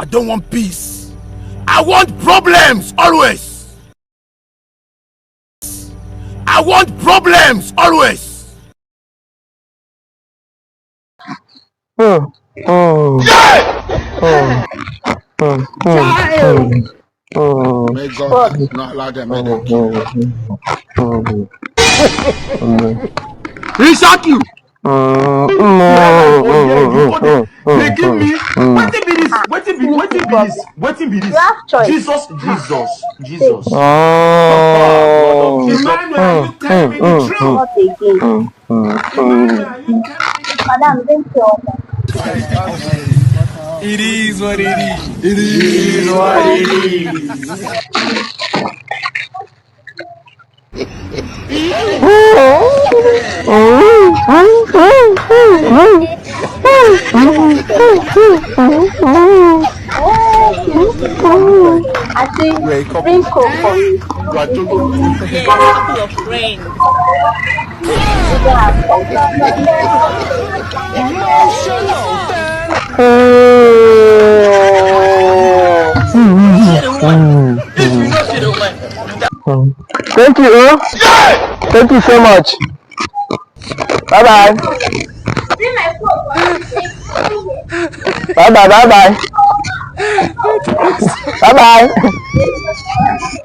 I don't want peace. I want problems always. I want problems always. Oh, oh, oh, oh, oh, oh, May God not allow them to kill you. He shot you. They give me wetin be this? Wetin be this? Wetin be this? Jesus. Blood of Jesus. Emmanuel, are you telling me the truth? Not again. Emmanuel, are you telling me the truth? Madam, don't tell me. It is what it is. It is what it is. I think You are a couple. bring coke for me. You are Bring joking coke. with me. Yeah, a couple of friends. We don't have coke. Should have won. If you know, should have won. Thank you. Thank you so much. Bye bye. Bring my coke. Bye bye. Bye bye. Bye bye.